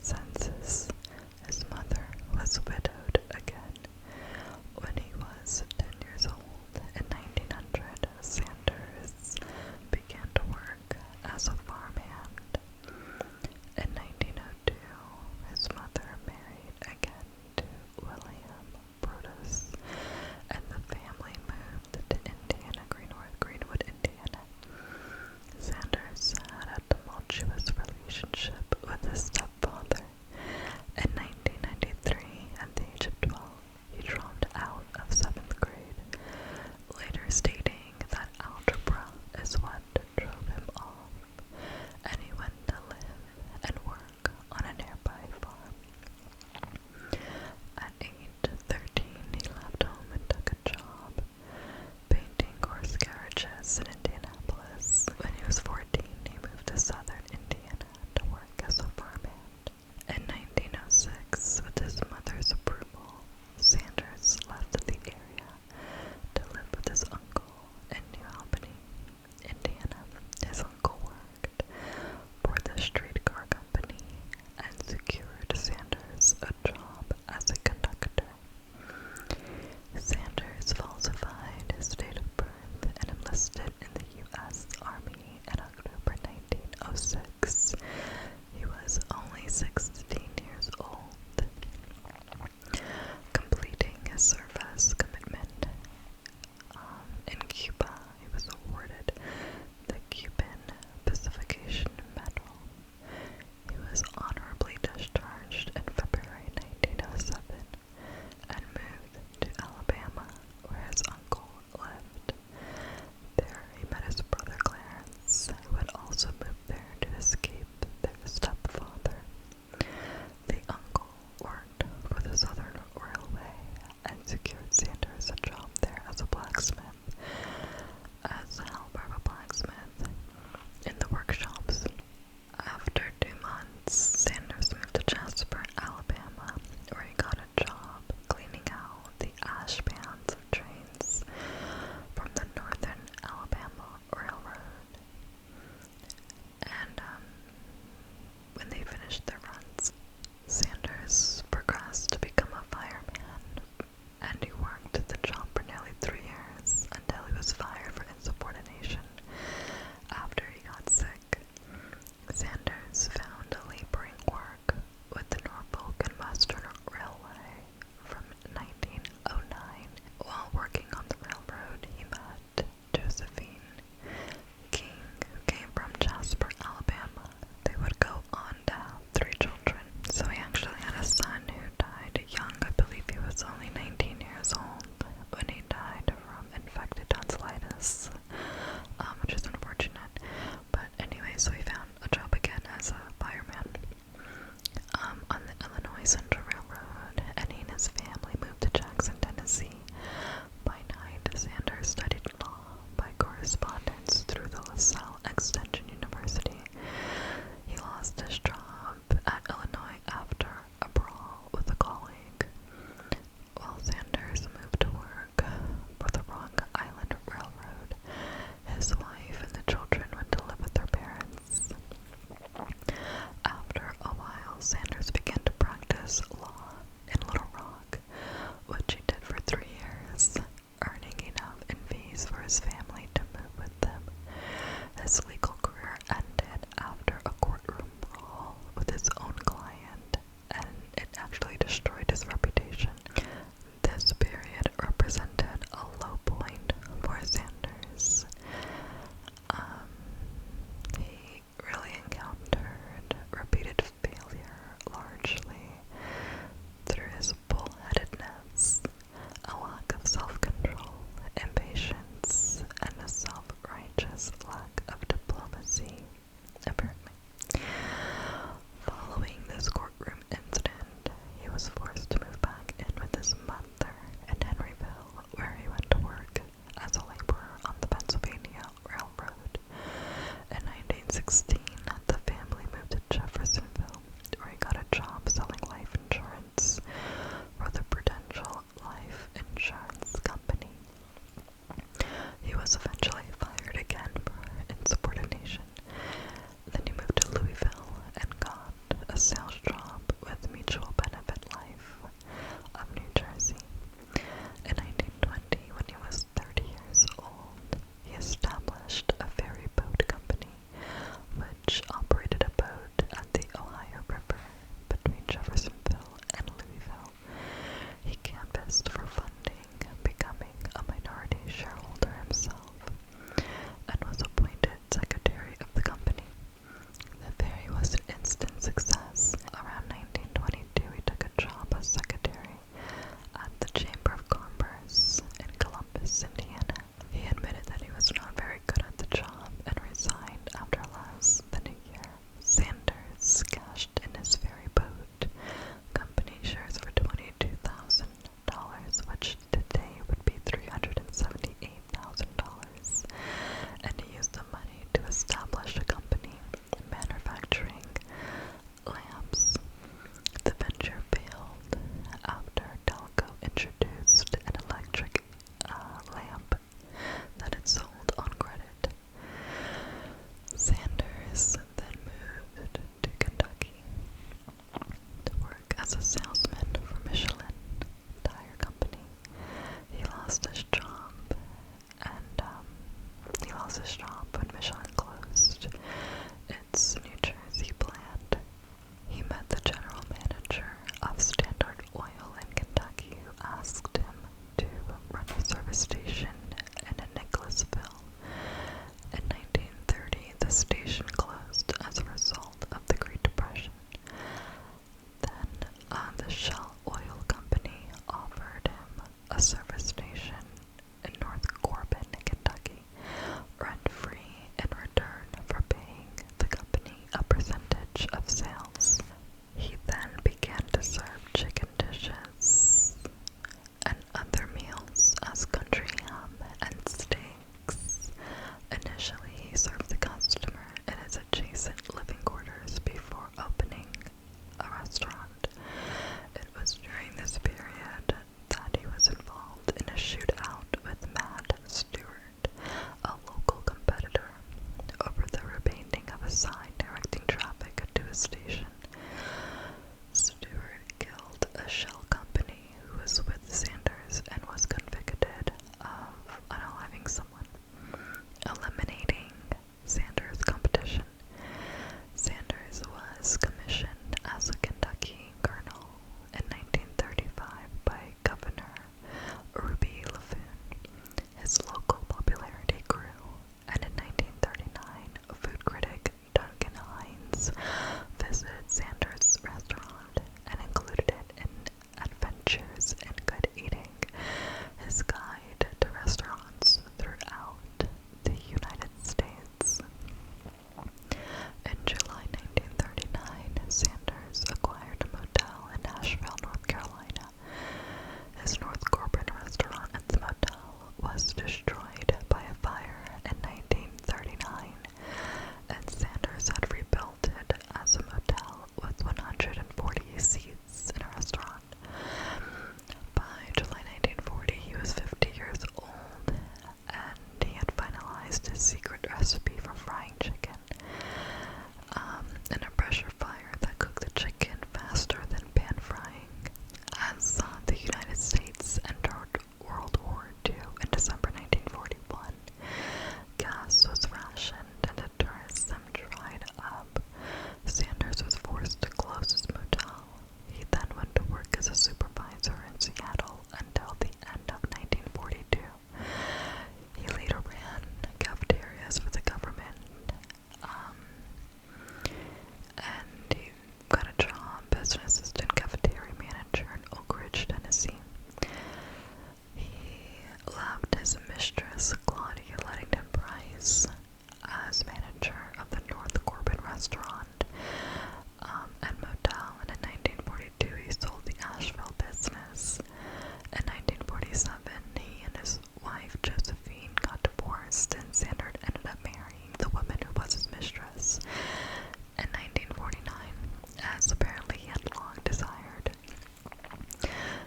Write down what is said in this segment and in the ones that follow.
census, his mother was widowed again. When he was 10 years old in 1900, Sanders began to work as a farmhand. In 1902, his mother married again to William Brutus, and the family moved to Greenwood, Indiana. Sanders had a tumultuous relationship with his stepfather. In 1993, at the age of 12, he dropped out of 7th grade, later stating that algebra is what drove him off, and he went to live and work on a nearby farm. At age 13, he left home and took a job painting horse carriages in Indianapolis. When he was 14, he moved to southern Indiana to work as a farmhand. In 1906, with his mother's approval, Sanders left the area to live with his uncle in New Albany, Indiana. His uncle worked for the streetcar company and secured Sanders a job as a conductor. Sanders falsified his date of birth and enlisted in the U.S. Army in October 1906. He was only 16 years old. Completing his service commitment in Cuba, he was awarded the Cuban Pacification Medal. He was honorably discharged in February 1907 and moved to Alabama, where his uncle lived. There he met his brother Clarence, who had also moved there to his restaurants visited Sanders' restaurant and included it in Adventures in Good Eating, his guide to restaurants throughout the United States. In July 1939, Sanders acquired a motel in Nashville, North Carolina. His North Corbin restaurant at the motel was destroyed by a fire in 1939, and Sanders had rebuilt it as a motel with 140 seats in a restaurant. By July 1940, he was 50 years old, and he had finalized his secret recipe for frying chicken in a pressure fire that cooked the chicken faster than pan frying. As the United States entered World War II in December 1941, gas was rationed and the tourism dried up. Sanders was forced to close his motel. He then went to work as a supervisor in Seattle until the end of 1942. He later ran cafeterias for the government, and he got a job as an assistant cafeteria manager in Oak Ridge, Tennessee. He left his mistress, Claudia Lettington Price, as manager of the North Corbin restaurant and motel, and in 1942 he sold the Asheville business. In 1947, he and his wife Josephine got divorced, and Sanders ended up marrying the woman who was his mistress in 1949, as apparently he had long desired.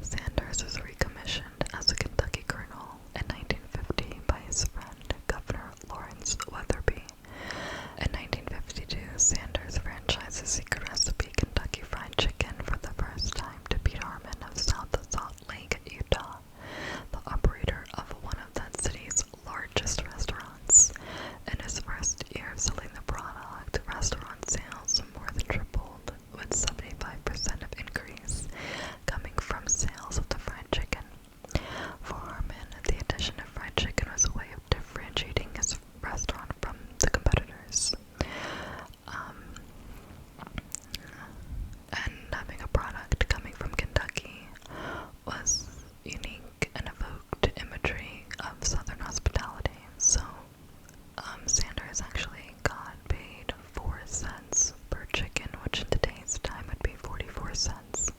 Sanders was recommissioned as a Kentucky colonel in 1950 by his friend Governor Lawrence Weatherby. In 1952, Sanders franchised his secret recipe Kentucky Fried Chicken for the first time to Pete Harmon of South Salt Lake, Utah, the operator of one of that city's largest restaurants. In his first year of selling the product, restaurant sales more than tripled, with 75% of increase coming from sales of the fried chicken. For Harmon, the addition of fried chicken was a way of differentiating his restaurant from the competitors. And having a product coming from Kentucky was unique and evoked imagery of Southern hospitality. So, Sanders actually got paid 4 cents per chicken, which in today's time would be 44 cents.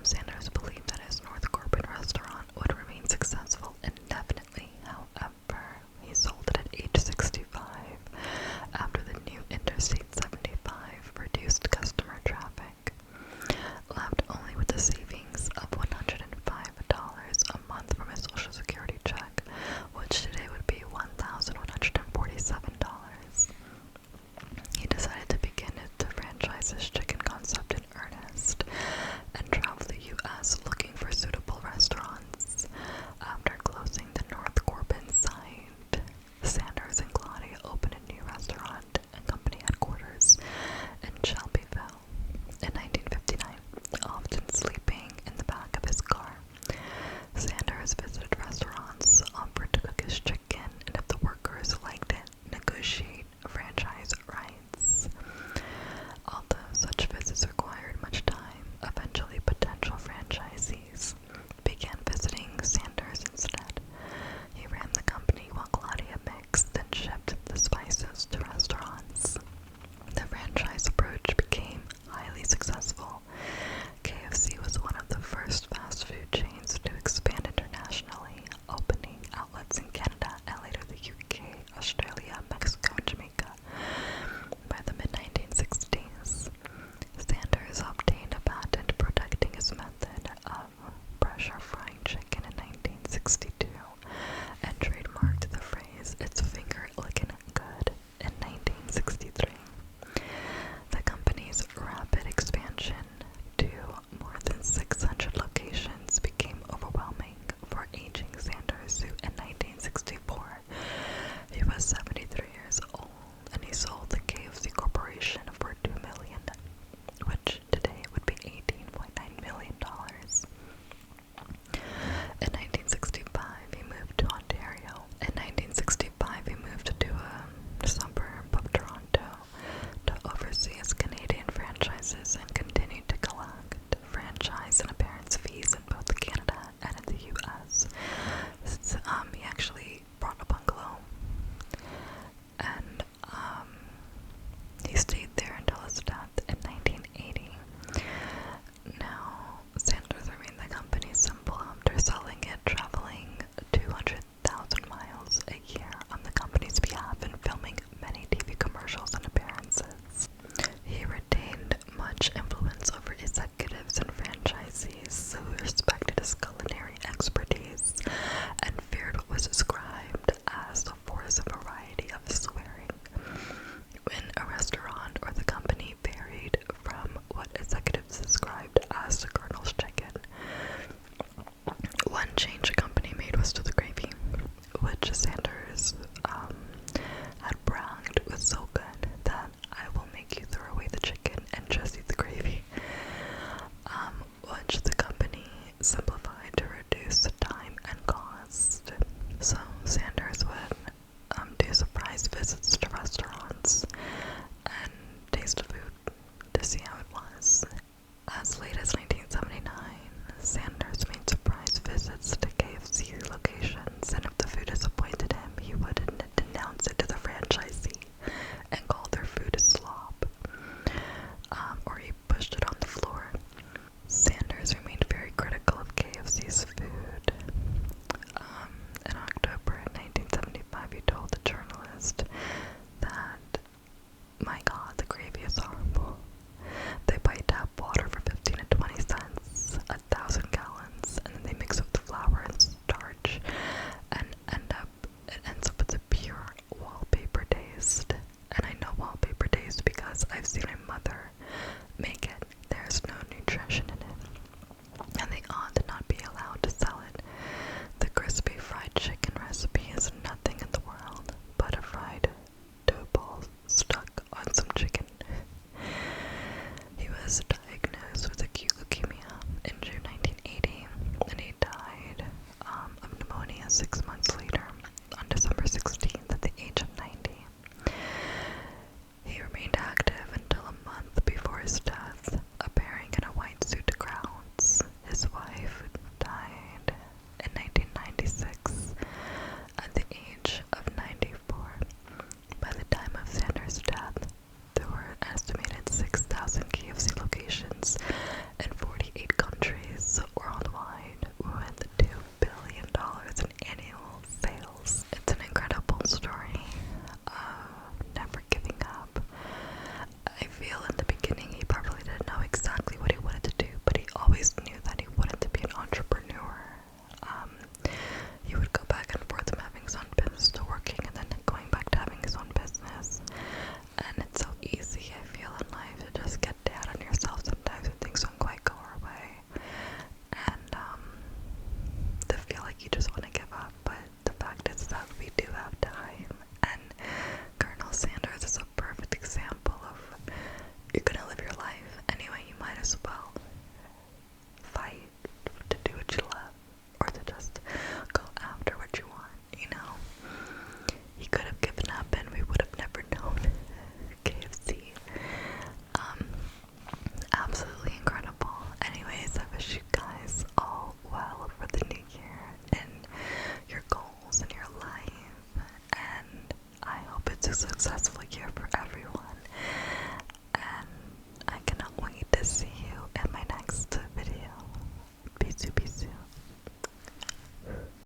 Sanders believed that his North Corbin restaurant would remain successful indefinitely. However, he sold it at age 65 after the new Interstate 75 reduced customer traffic. Left only with the savings of $105 a month from his Social Security check, which today would be $1,147. He decided to begin to franchise his chicken concept in earnest and travel the U.S. looking for suitable restaurants. After closing the North Corbin site, Sanders and Claudia opened a new restaurant and company headquarters in Shelbyville. In 1959, often sleeping in the back of his car, Sanders visited restaurants, offered to cook his chicken, and if the workers liked it, negotiate franchise rights. Although such visits required much time, eventually potential franchisees began visiting Sanders instead. He ran the company while Claudia mixed and shipped the spices to restaurants. The franchise approach became highly successful. KFC was one of the first fast food chains to expand internationally, opening outlets in Canada and later the UK, Australia, Mexico, and Jamaica. By the mid-1960s, Sanders obtained a patent protecting his method of pressure frying chicken in 1962 and trademarked the phrase, "It's finger lickin' good," in 1963. The company's rapid expansion to more than 600 locations became see my mother make